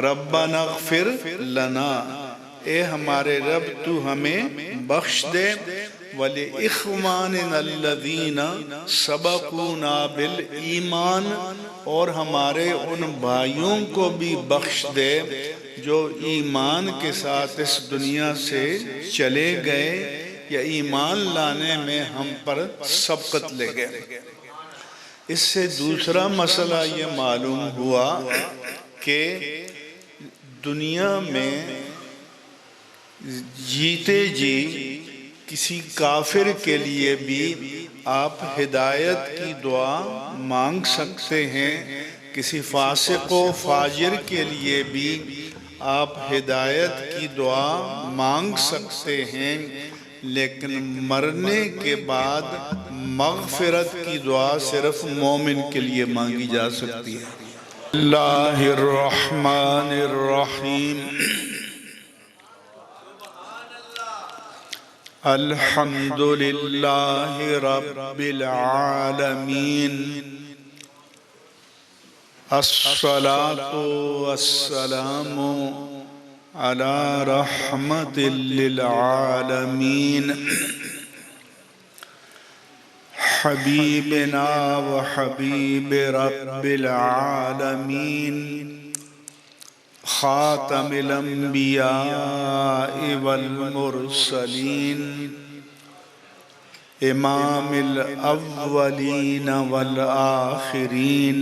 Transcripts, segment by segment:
ربنا اغفر لنا، اے ہمارے رب تو ہمیں بخش دے، وَلِإِخْوَانِنَا الَّذِينَ سَبَقُونَا بِالْإِيمَانِ، اور ہمارے ان بھائیوں کو بھی بخش دے جو ایمان کے ساتھ اس دنیا سے چلے گئے یا ایمان لانے میں ہم پر سبقت لے گئے۔ اس سے دوسرا مسئلہ یہ معلوم ہوا کہ دنیا میں جیتے جی کسی کافر کے لیے بھی آپ ہدایت کی دعا مانگ سکتے ہیں، کسی فاسق و فاجر کے لیے بھی آپ ہدایت کی دعا مانگ سکتے ہیں، لیکن مرنے کے بعد مغفرت کی دعا صرف مومن کے لیے مانگی جا سکتی ہے۔ اللہ الرحمن الرحیم، الحمدللہ رب العالمین، الصلاة والسلام علی رحمت للعالمین، حبیبنا و حبیب رب العالمین، خاتم الانبیاء والمرسلین، امام الاولین والآخرین،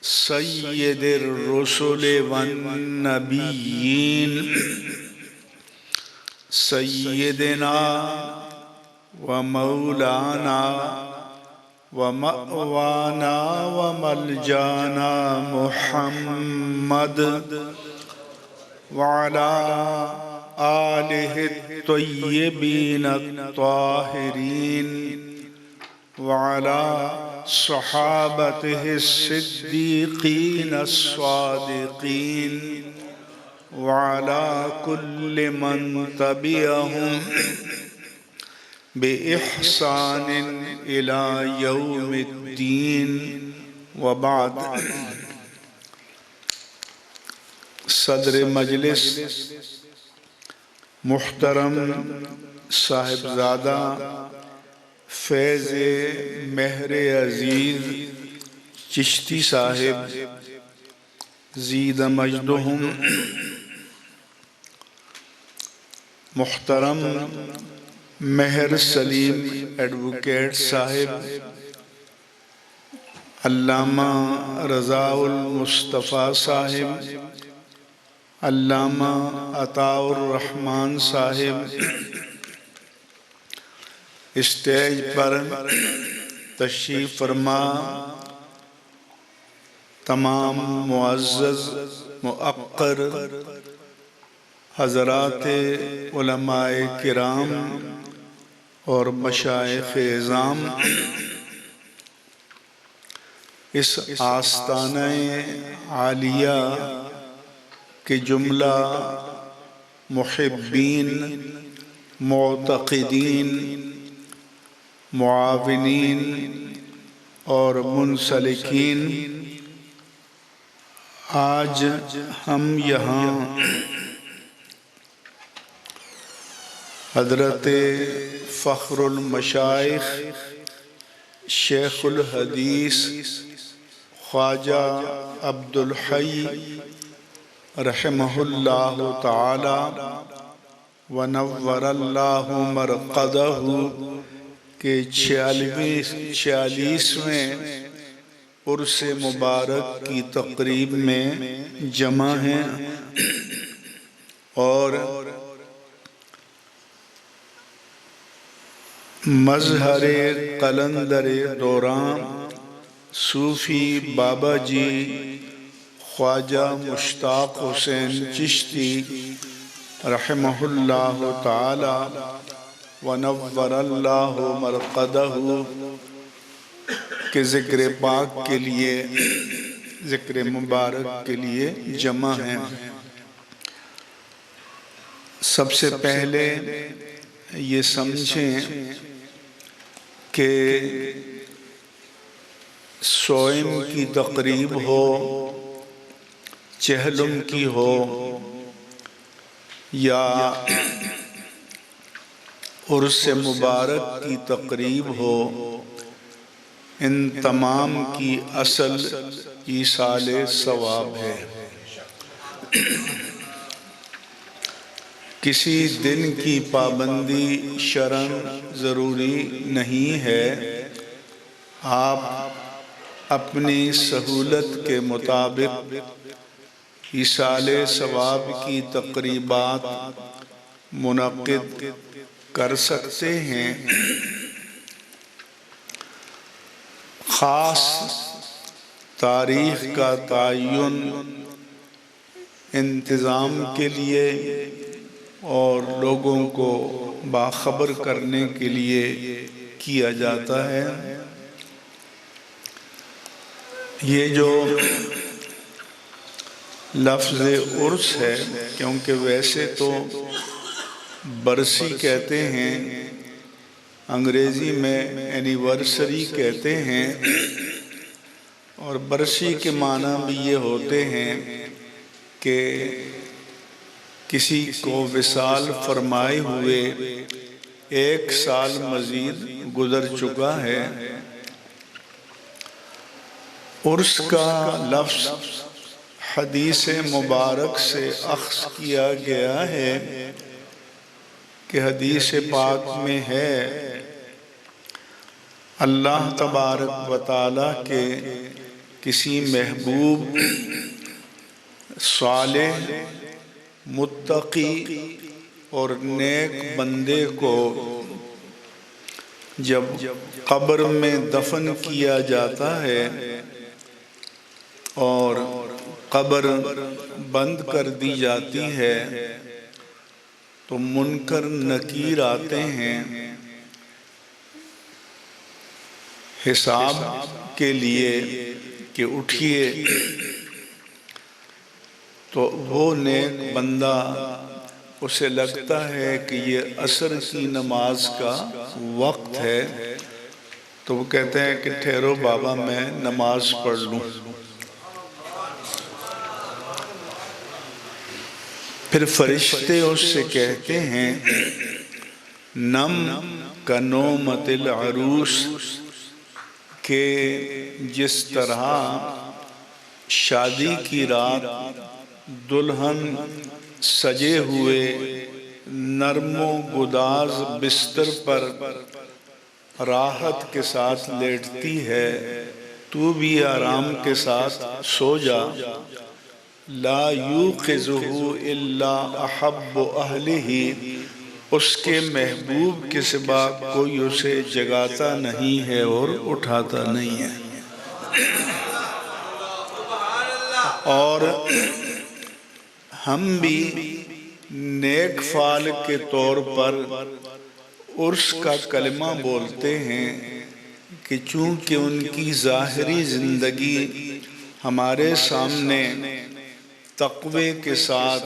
سید الرسل والنبیین، سیدنا و مولانا و مأوانا و ملجانا محمد وعلى آلہ الطیبین الطاہرین وعلى صحابته الصدیقین الصادقین وعلى كل من تبعهم بإحسان إلى يوم الدين، وبعد۔ صدر مجلس محترم صاحبزادہ فیض مہر عزیز چشتی صاحب زید مجدہم، محترم مہر سلیم ایڈوکیٹ صاحب، علامہ رضا المصطفیٰ صاحب، علامہ عطاء الرحمن صاحب، اسٹیج پر تشریف فرما تمام معزز مؤقر حضرات علماء کرام اور مشائخ اعظام، اس آستانہ عالیہ کے جملہ محبین، معتقدین، معاونین اور منسلکین، آج ہم یہاں حضرت فخر المشائخ شیخ الحدیث خواجہ عبدالحی رحمہ اللہ تعالی ونور اللہ مرقدہ کے 46ویں عرس مبارک کی تقریب میں جمع ہیں، اور مظہر قلندر دوران صوفی بابا جی خواجہ مشتاق حسین چشتی رحمہ اللہ تعالی ونور اللہ مرقدہ کے ذکر پاک کے لیے، ذکر مبارک کے لیے جمع ہیں۔ سب سے پہلے یہ سمجھیں کہ صوم کی تقریب ہو چہلم کی ہو یا عرس مبارک کی تقریب ہو، ان تمام کی اصل ایصال ثواب ہے۔ کسی دن کی پابندی شرعاً ضروری نہیں ہے، آپ اپنی سہولت کے مطابق ایصال ثواب کی تقریبات منعقد کر سکتے ہیں۔ خاص تاریخ کا تعین انتظام کے لیے اور لوگوں کو باخبر کرنے کے لیے کیا جاتا ہے۔ یہ جو لفظ عرس ہے، کیونکہ ویسے تو برسی کہتے ہیں، انگریزی میں اینیورسری کہتے ہیں، اور برسی کے معنی بھی یہ ہوتے ہیں کہ کسی کو وصال فرمائے ہوئے 1 سال مزید گزر چکا ہے۔ عرس کا لفظ حدیث مبارک سے اخذ کیا گیا ہے کہ حدیث پاک میں ہے، اللہ تبارک و تعالیٰ کے کسی محبوب صالح متقی اور نیک بندے کو جب قبر میں دفن کیا جاتا ہے اور قبر بند کر دی جاتی ہے تو منکر نکیر آتے ہیں حساب کے لیے کہ اٹھیے، تو وہ نیک بندہ اسے لگتا ہے کہ یہ عصر کی نماز کا وقت ہے، تو وہ کہتے ہیں کہ ٹھہرو بابا میں نماز پڑھ لوں۔ پھر فرشتے اس سے کہتے ہیں نم کنومت العروس، کہ جس طرح شادی کی رات دلہن سجے ہوئے نرم و گداز بستر پر راحت کے ساتھ لیٹتی ہے، تو بھی آرام کے ساتھ سو جا۔ لا یوقظہ الا احب اہلہ، اس کے محبوب کے سوا کوئی اسے جگاتا نہیں ہے اور اٹھاتا نہیں ہے۔ اور ہم بھی نیک فعال کے طور پر عرس کا کلمہ بولتے ہیں کہ چونکہ ان کی ظاہری زندگی ہمارے سامنے تقوی کے ساتھ،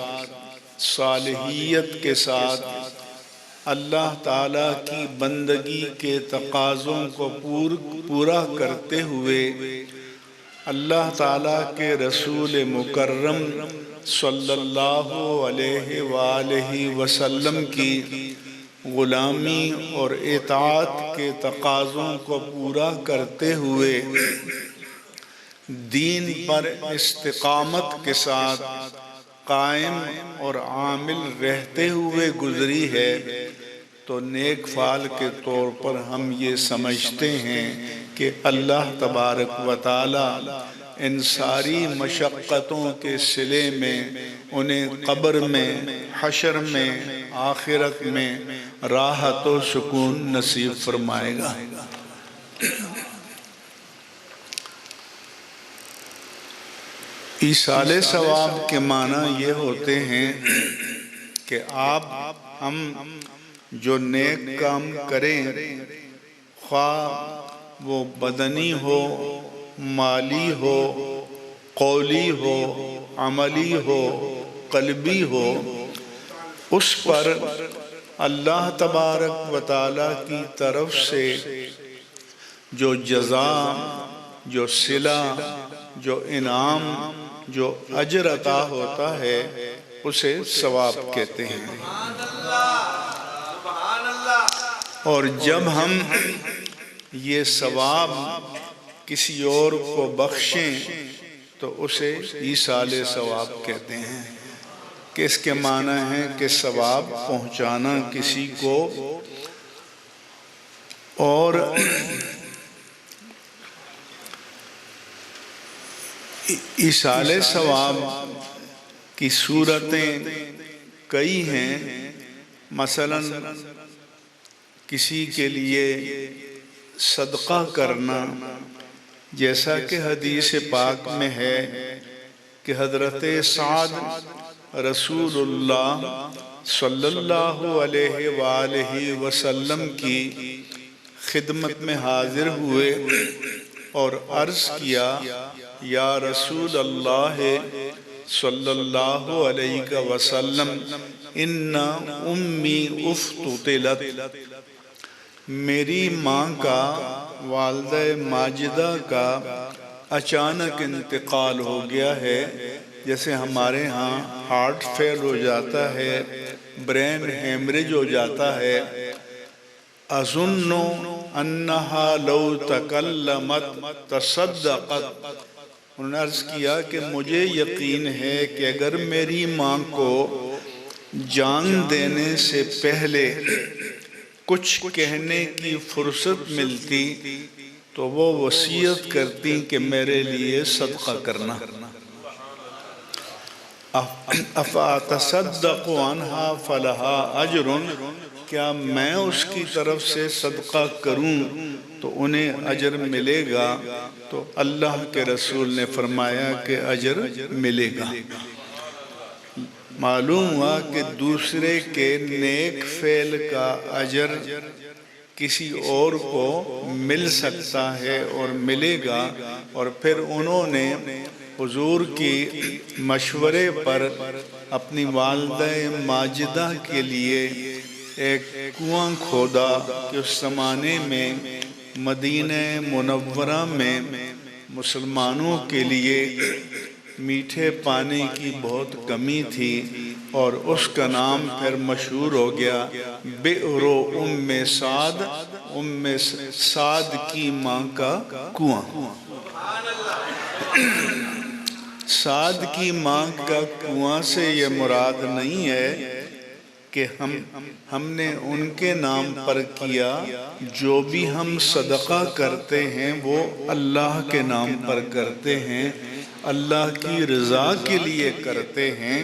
صالحیت کے ساتھ، اللہ تعالیٰ کی بندگی کے تقاضوں کو پورا کرتے ہوئے اللہ تعالیٰ کے رسول مکرم صلی اللہ علیہ وآلہ وسلم کی غلامی اور اطاعت کے تقاضوں کو پورا کرتے ہوئے دین پر استقامت کے ساتھ قائم اور عامل رہتے ہوئے گزری ہے، تو نیک فعال کے طور پر ہم یہ سمجھتے ہیں کہ اللہ تبارک و تعالی ان ساری مشقتوں کے صلے میں انہیں قبر میں، حشر میں، آخرت میں راحت و سکون نصیب فرمائے گا۔ ایصال ثواب کے معنی یہ ہوتے ہیں کہ ہم جو نیک کام کریں، خواہ وہ بدنی ہو، مالی ہو، قولی ہو، عملی ہو، قلبی ہو، اس پر اللہ تبارک و تعالیٰ کی طرف سے جو جزا، جو صلہ، جو انعام، جو اجر عطا ہوتا ہے اسے ثواب کہتے ہیں۔ اور جب ہم یہ ثواب کسی اور کو بخشیں تو اسے ایصال ثواب کہتے ہیں، کہ اس کے معنی ہے کہ ثواب پہنچانا کسی کو، اور ایصال ثواب کی صورتیں کئی ہیں۔ مثلا کسی کے لیے صدقہ کرنا، جیسا کہ حدیث پاک میں ہے کہ حضرت سعد رسول اللہ صلی اللہ علیہ وآلہ وسلم کی خدمت میں حاضر ہوئے اور عرض کیا، یا رسول اللہ صلی اللہ علیہ وسلم ان امی افتتلت، میری ماں کا، والدہ ماجدہ کا اچانک انتقال ہو گیا ہے۔ جیسے ہمارے ہاں ہارٹ فیل ہو جاتا ہے، برین ہیمریج ہو جاتا ہے۔ اظن انہا لو تکلمت تصدقت، انہوں نے عرض کیا کہ مجھے یقین ہے کہ اگر میری ماں کو جان دینے سے پہلے کچھ کہنے کی فرصت ملتی تو وہ وصیت کرتی کہ میرے لیے صدقہ کرنا۔ افاتصدق عنہا فلہا اجر، کیا میں اس کی طرف سے صدقہ کروں تو انہیں اجر ملے گا؟ تو اللہ کے رسول نے فرمایا کہ اجر ملے گا۔ معلوم ہوا کہ دوسرے کے نیک فعل کا اجر کسی اور کو مل سکتا ہے اور ملے گا۔ اور پھر انہوں نے حضور کی مشورے پر اپنی والدہ ماجدہ کے لیے ایک کنواں کھودا کہ اس زمانے میں مدینہ منورہ میں مسلمانوں کے لیے میٹھے پانی کی بہت کمی تھی، اور اس کا نام پھر مشہور ہو گیا بئر ام سعد، ام سعد کی ماں کا کنواں۔ سعد کی ماں کا کنواں سے یہ مراد نہیں ہے کہ ہم نے ان کے نام پر کیا، جو بھی ہم صدقہ کرتے ہیں وہ اللہ کے نام پر کرتے ہیں، اللہ کی رضا کے لیے کرتے ہیں،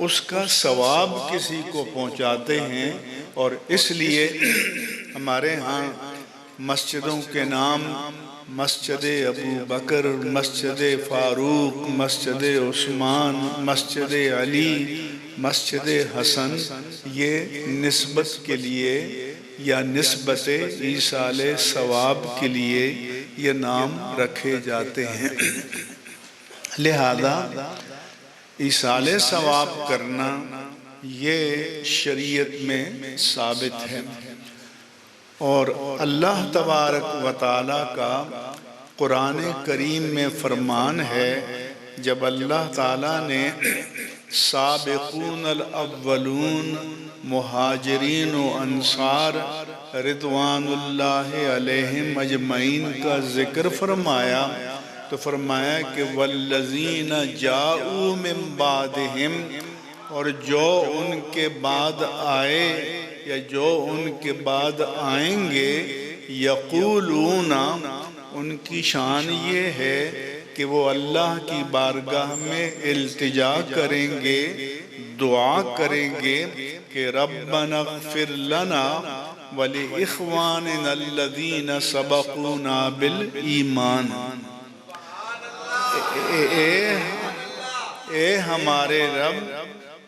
اس کا ثواب کسی کو پہنچاتے ہیں۔ اور اس لیے ہمارے ہاں مسجدوں کے نام مسجد ابو بکر، مسجد فاروق، مسجد عثمان، مسجد علی، مسجد حسن، یہ نسبت کے لیے یا نسبت ایصال ثواب کے لیے یہ نام رکھے جاتے ہیں۔ لہذا ایصال ثواب کرنا یہ شریعت میں ثابت ہے، اور اللہ تبارک و تعالیٰ کا قرآن کریم میں فرمان ہے، جب اللہ تعالیٰ نے سابقون الاولون مہاجرین و انصار رضوان اللہ علیہم اجمعین کا ذکر فرمایا تو فرمایا کہ والذین جاؤوا من بعدہم، اور جو ان کے بعد آئے یا جو ان کے بعد آئیں گے، یقولون، ان کی شان یہ ہے کہ وہ اللہ کی بارگاہ میں التجا کریں گے، دعا کریں گے کہ ربنا اغفر لنا ولإخواننا الذین سبقونا بالایمان، اے ہمارے رب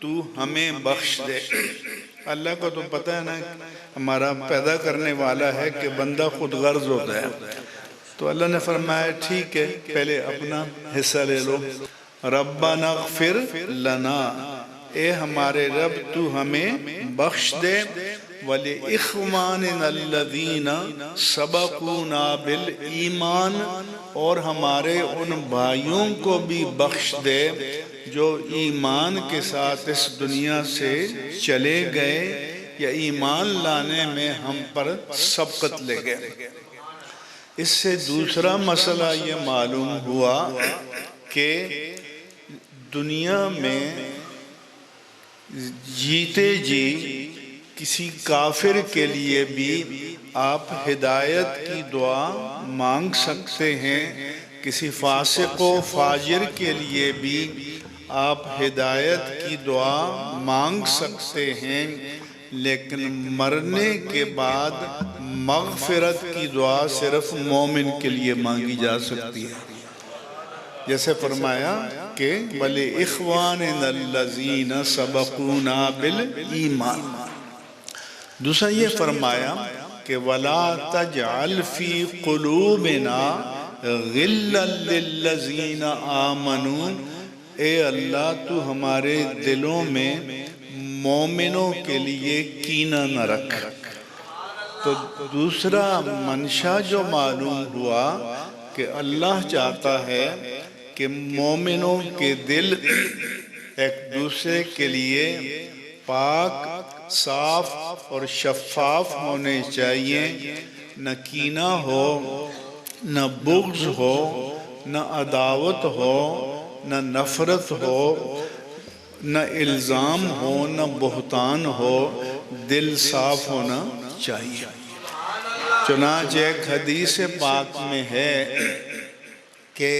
تو ہمیں بخش دے۔ اللہ کو تو پتہ ہے نا ہمارا پیدا کرنے والا ہے کہ بندہ خود غرض ہوتا ہے، تو اللہ نے فرمایا ٹھیک ہے پہلے اپنا حصہ لے لو۔ ربنا اغفر لنا، اے ہمارے رب تو ہمیں بخش دے، وَلِإِخْوَانِنَا الَّذِينَ سَبَقُونَا بِالْإِيمَانِ، اور ہمارے ان بھائیوں کو بھی بخش دے جو ایمان کے ساتھ اس دنیا سے چلے گئے یا ایمان لانے میں ہم پر سبقت لے گئے۔ اس سے دوسرا مسئلہ یہ معلوم ہوا کہ دنیا میں جیتے جی کسی کافر کے لیے بھی آپ ہدایت کی دعا مانگ سکتے ہیں، کسی فاسق و فاجر کے لیے بھی آپ ہدایت کی دعا مانگ سکتے ہیں، لیکن مرنے کے بعد مغفرت کی دعا صرف مومن کے لیے مانگی جا سکتی ہے۔ جیسے فرمایا کہ وَلِإِخْوَانِنَا الَّذِينَ سَبَقُونَا بِالْإِيمَانِ۔ دوسرا یہ فرمایا کہ وَلَا تَجْعَلْ فِي قُلُوبِنَا غِلًّا لِلَّذِينَ آمَنُوا، اے اللہ تو ہمارے دلوں میں مومنوں کے لیے کینہ نہ رکھ۔ تو دوسرا منشا جو معلوم ہوا کہ اللہ چاہتا ہے کہ مومنوں کے دل ایک دوسرے کے لیے پاک، صاف اور شفاف ہونے چاہیے، نہ کینہ ہو، نہ بغض ہو، نہ عداوت ہو، نہ نفرت ہو، نہ الزام ہو، نہ بہتان ہو، دل صاف ہونا چاہیے۔ چنانچہ ایک حدیث پاک میں ہے کہ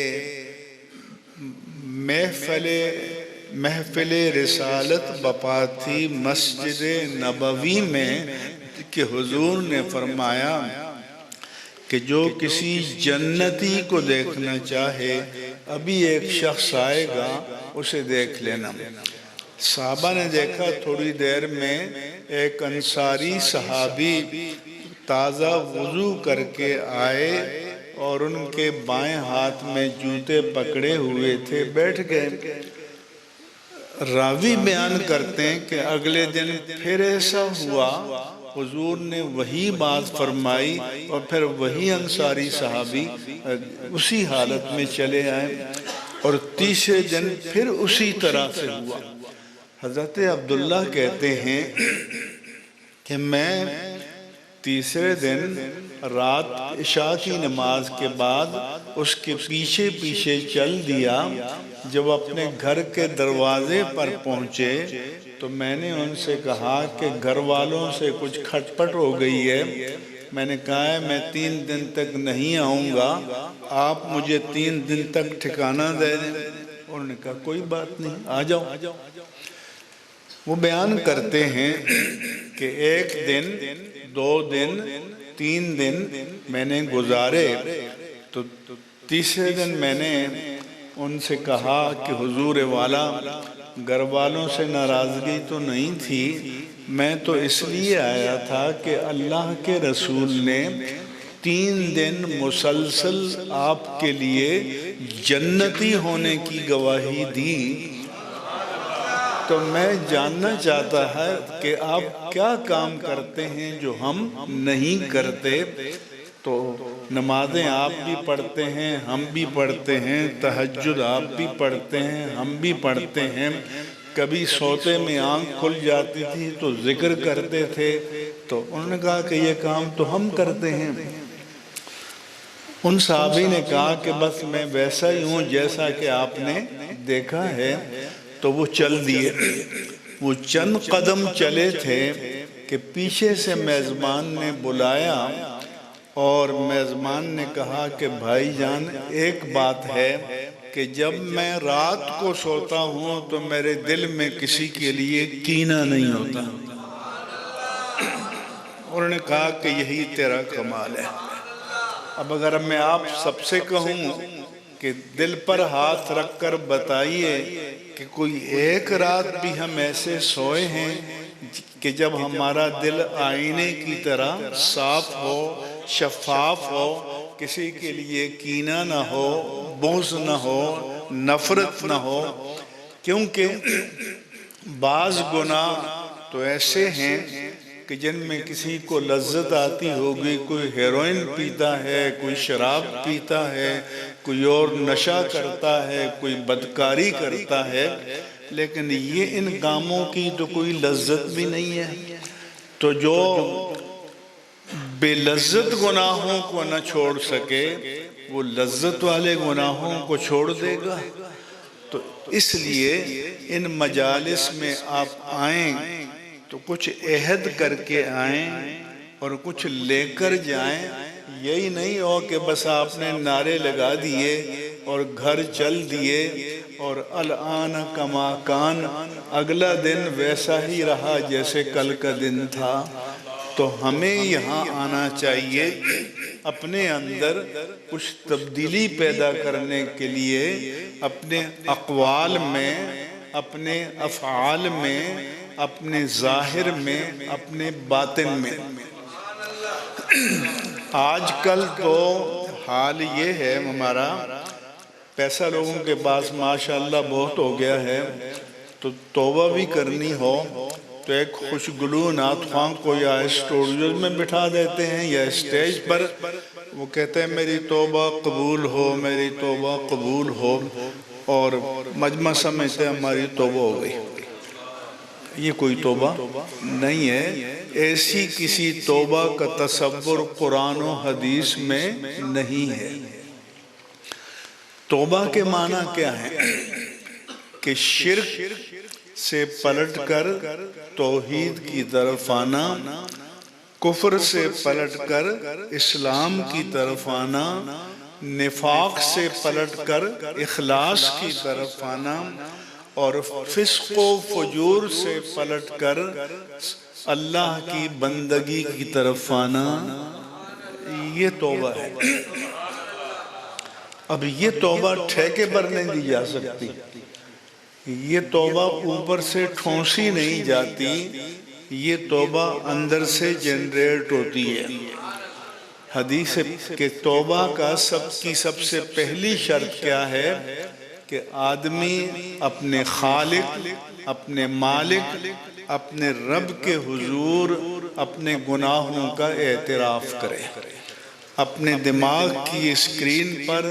محفل رسالت بپا تھی مسجد نبوی میں کہ حضور نے فرمایا کہ جو کسی جنتی کو دیکھنا چاہے ابھی ایک شخص آئے گا اسے دیکھ لینا۔ صحابہ نے دیکھا تھوڑی دیر میں ایک انصاری صحابی تازہ وضو کر کے آئے اور ان کے بائیں ہاتھ میں جوتے پکڑے ہوئے تھے، بیٹھ گئے۔ راوی بیان کرتے ہیں کہ اگلے دن پھر ایسا ہوا، حضور نے وہی بات فرمائی اور پھر وہی انصاری صحابی اسی حالت میں چلے آئے، اور تیسرے دن پھر اسی طرح سے ہوا۔ حضرت عبداللہ کہتے ہیں کہ میں تیسرے دن رات عشاء کی نماز کے بعد اس کے پیچھے پیچھے چل دیا۔ جب اپنے گھر کے دروازے پر پہنچے تو میں نے ان سے کہا کہ گھر والوں سے کچھ کھٹ پٹ ہو گئی ہے۔ میں نے کہا ہے میں 3 دن تک نہیں آؤں گا، آپ مجھے 3 دن تک ٹھکانہ دے دیں۔ انہوں نے کہا کوئی بات نہیں، آ جاؤ۔ وہ بیان کرتے ہیں کہ 1 دن، 2 دن، 3 دن میں نے گزارے، تو تیسرے دن میں نے ان سے کہا کہ حضور والا گھر والوں سے ناراضگی تو نہیں تھی، میں تو اس لیے آیا تھا کہ اللہ کے رسول نے 3 دن مسلسل آپ کے لیے جنتی ہونے کی گواہی دی، تو میں جاننا چاہتا ہے کہ آپ کیا کام کرتے ہیں جو ہم نہیں کرتے۔ تو نمازیں آپ بھی پڑھتے ہیں، ہم بھی پڑھتے ہیں، تہجد آپ بھی پڑھتے ہیں، ہم بھی پڑھتے ہیں، کبھی سوتے میں آنکھ کھل جاتی تھی تو ذکر کرتے تھے۔ تو انہوں نے کہا کہ یہ کام تو ہم کرتے ہیں۔ ان صحابی نے کہا کہ بس میں ویسا ہی ہوں جیسا کہ آپ نے دیکھا ہے۔ تو وہ چل دیے، وہ چند قدم چلے تھے کہ پیچھے سے میزبان نے بلایا، اور میزبان نے کہا کہ بھائی جان ایک بات ہے کہ جب میں رات کو سوتا ہوں تو میرے دل میں کسی کے لیے کینہ نہیں ہوتا۔ انہوں نے کہا کہ یہی تیرا کمال ہے۔ اب اگر میں آپ سب سے کہوں کہ دل پر ہاتھ رکھ کر بتائیے کہ کوئی ایک رات بھی ہم ایسے سوئے ہیں کہ جب ہمارا دل آئینے کی طرح صاف ہو، شفاف ہو، کسی کے لیے کینہ نہ ہو، بغض نہ ہو، نفرت نہ ہو۔ کیونکہ بعض گناہ تو ایسے ہیں کہ جن میں کسی کو لذت آتی ہوگی، کوئی ہیروئن پیتا ہے، کوئی شراب پیتا ہے، کوئی اور نشہ کرتا ہے، کوئی بدکاری کرتا ہے، لیکن یہ ان کاموں کی تو کوئی لذت بھی نہیں ہے۔ تو جو بے لذت گناہوں کو نہ چھوڑ سکے وہ لذت والے گناہوں کو چھوڑ دے گا۔ تو اس لیے ان مجالس میں آپ آئیں تو کچھ عہد کر کے آئیں اور کچھ لے کر جائیں۔ یہی نہیں ہو کہ بس آپ نے نعرے لگا دیے اور گھر چل دیے اور الآن کما کان، اگلا دن ویسا ہی رہا جیسے کل کا دن تھا۔ تو ہمیں یہاں آنا چاہیے، اپنے اندر کچھ تبدیلی پیدا کرنے کے لیے، اپنے اقوال میں، اپنے افعال میں، اپنے ظاہر میں، اپنے باطن میں۔ آج کل تو حال یہ ہے ہمارا، پیسہ لوگوں کے پاس ماشاءاللہ بہت ہو گیا ہے، تو توبہ بھی کرنی ہو تو ایک خوشگلو نعت خواں کو یا اسٹوڈیوز میں بٹھا دیتے ہیں یا اسٹیج پر، وہ کہتے ہیں میری توبہ قبول ہو، میری توبہ قبول ہو، اور مجمع سمجھتے ہیں ہماری توبہ ہو گئی۔ یہ کوئی توبہ نہیں ہے، ایسی کسی توبہ کا تصور قرآن و حدیث میں نہیں ہے۔ توبہ کے معنی کیا ہے؟ کہ شرک سے پلٹ کر توحید کی طرف آنا، کفر سے پلٹ کر اسلام کی طرف آنا، نفاق سے پلٹ کر اخلاص کی طرف آنا، اور فسق و فجور سے پلٹ کر اللہ کی بندگی کی طرف آنا، یہ توبہ ہے۔ اب یہ توبہ ٹھیکے پر نہیں دی جا سکتی، یہ توبہ اوپر سے ٹھونسی نہیں جاتی، یہ توبہ اندر سے جنریٹ ہوتی ہے۔ حدیث کہ توبہ کا سب سے پہلی شرط کیا ہے؟ کہ آدمی اپنے خالق، اپنے مالک، اپنے رب کے حضور اپنے گناہوں کا اعتراف کرے۔ اپنے دماغ کی اسکرین پر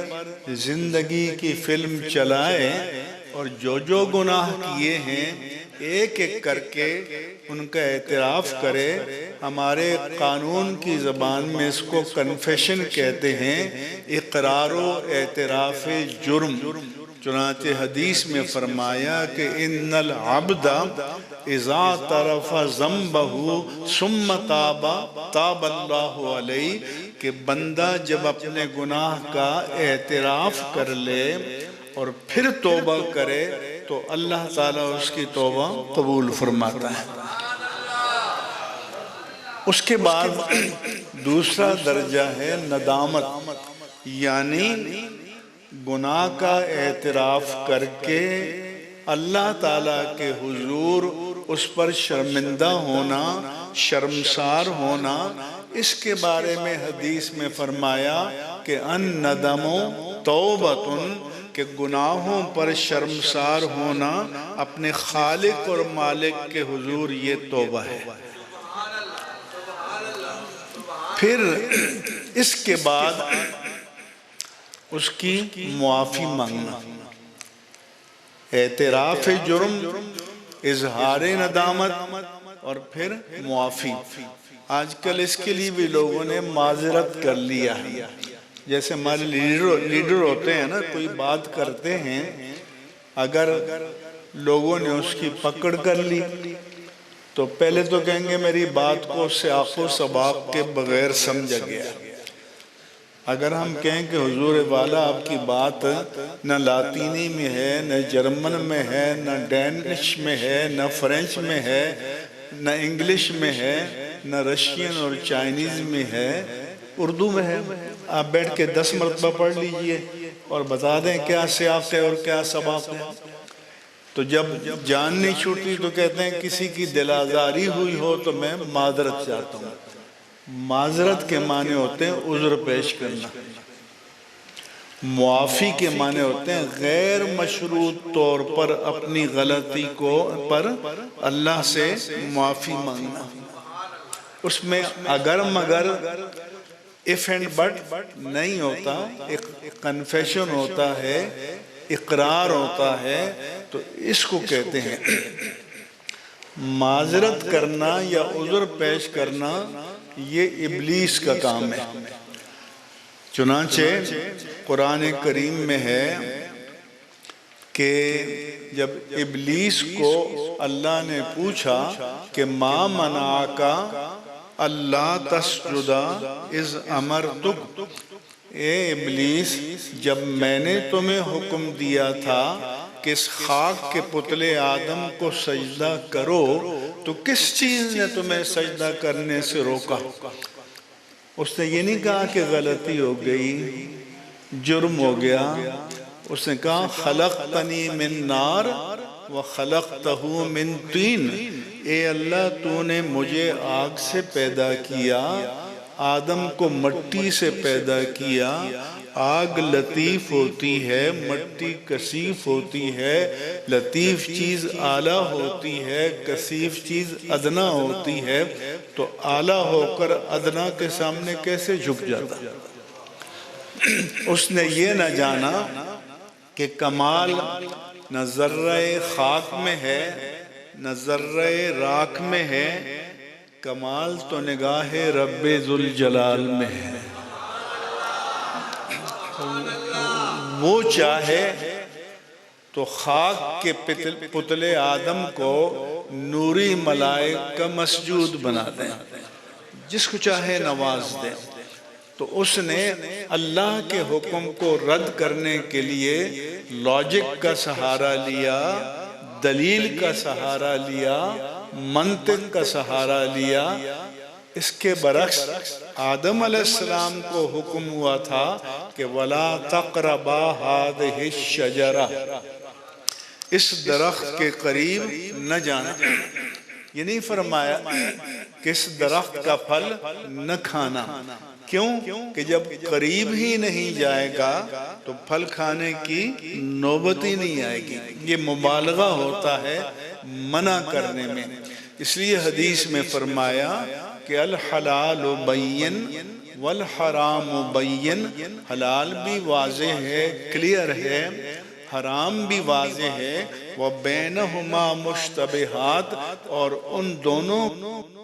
زندگی کی فلم چلائے اور جو گناہ کیے ہیں ایک ایک کر کے ان کا اعتراف کرے۔ ہمارے قانون کی زبان میں اس کو کنفیشن کہتے ہیں، اقرار و اعتراف جرم۔ چنانچہ حدیث میں فرمایا کہ ان العبد اذا اعترف ذنبہ ثم تاب تاب اللہ علیہ، کہ بندہ جب اپنے گناہ کا اعتراف کر لے اور پھر توبہ کرے تو اللہ تعالیٰ اس کی توبہ قبول فرماتا ہے۔ اس کے بعد دوسرا درجہ ہے ندامت، یعنی گناہ کا اعتراف کر کے اللہ تعالیٰ کے حضور اس پر شرمندہ ہونا، شرمسار ہونا۔ اس کے بارے میں حدیث میں فرمایا کہ الندم توبۃ، کہ گناہوں پر شرمسار ہونا اپنے خالق اور مالک کے حضور یہ توبہ ہے۔ پھر اس کے بعد اس کی معافی مانگنا، اعتراف جرم، اظہار ندامت اور پھر معافی۔ آج کل اس کے لیے بھی لوگوں نے معذرت کر لیا ہے۔ جیسے ہمارے لیڈر ہوتے ہیں نا، کوئی بات کرتے ہیں، اگر لوگوں نے اس کی پکڑ کر لی تو پہلے تو کہیں گے میری بات کو سیاق و سباق کے بغیر سمجھا گیا۔ اگر ہم کہیں کہ حضور والا آپ کی بات نہ لاطینی میں ہے، نہ جرمن میں ہے، نہ ڈینش میں ہے، نہ فرینچ میں ہے، نہ انگلش میں ہے، نہ رشین اور چائنیز میں ہے، اردو میں ہے، آپ بیٹھ کے 10 مرتبہ پڑھ لیجئے اور بتا دیں کیا سیاق ہے اور کیا سباق ہے۔ تو جب جان نہیں چھوٹی تو کہتے ہیں کسی کی دل آزاری ہوئی ہو تو میں معذرت چاہتا ہوں۔ معذرت کے معنی ہوتے ہیں عذر پیش کرنا، معافی کے معنی ہوتے ہیں غیر مشروط طور پر اپنی غلطی کو پر اللہ سے معافی مانگنا۔ اس میں اگر مگر if and but نہیں ہوتا، ایک کنفیشن ہوتا ہے، اقرار ہوتا ہے، تو اس کو کہتے ہیں معذرت کرنا یا عذر پیش کرنا، یہ ابلیس کا کام ہے۔ چنانچہ قرآن کریم میں ہے کہ جب ابلیس کو اللہ نے پوچھا کہ ما منعکا اللہ تسجد اذ امرتک، اے ابلیس جب میں نے تمہیں حکم دیا تھا کہ اس خاک کے پتلے آدم کو سجدہ کرو، تو کس چیز نے تمہیں سجدہ کرنے سے روکا؟ اس نے یہ نہیں کہا کہ غلطی ہو گئی، جرم ہو گیا، اس نے کہا خلقتنی من نار وخلقتہ من طین، اے اللہ تو نے مجھے آگ سے پیدا کیا، آدم کو مٹی سے پیدا کیا۔ آگ لطیف ہوتی ہے، مٹی کثیف ہوتی ہے، لطیف چیز اعلیٰ ہوتی ہے، کثیف چیز ادنا ہوتی ہے، تو اعلیٰ ہو کر ادنا کے سامنے کیسے جھک جاتا؟ اس نے یہ نہ جانا کہ کمال نہ ذرہ خاک میں ہے نہ ذرہ راکھ میں ہے، کمال تو نگاہ رب ذوالجلال میں ہے۔ وہ چاہے تو خاک کے پتلے آدم کو نوری ملائک کا مسجود بنا دیں، جس کو چاہے نواز دیں۔ تو اس نے اللہ کے حکم کو رد کرنے کے لیے لاجک کا سہارا لیا، دلیل کا سہارا لیا، منطق کا سہارا لیا۔ اس کے برعکس آدم علیہ السلام کو حکم ہوا تھا کہ وَلَا تَقْرَبَا هَٰذِهِ الشَّجَرَةَ، اس درخت کے قریب نہ جانا۔ یہ نہیں فرمایا کہ اس درخت کا پھل نہ کھانا۔ کیوں کہ جب قریب ہی نہیں جائے گا تو پھل کھانے کی نوبت ہی نہیں آئے گی۔ یہ مبالغہ ہوتا ہے منع کرنے میں۔ اس لیے حدیث میں فرمایا کہ الحلال بین والحرام بین، حلال بھی واضح ہے، کلیئر ہے، حرام بھی واضح ہے، وَبَيْنَهُمَا مُشْتَبِهَاتٌ، اور ان دونوں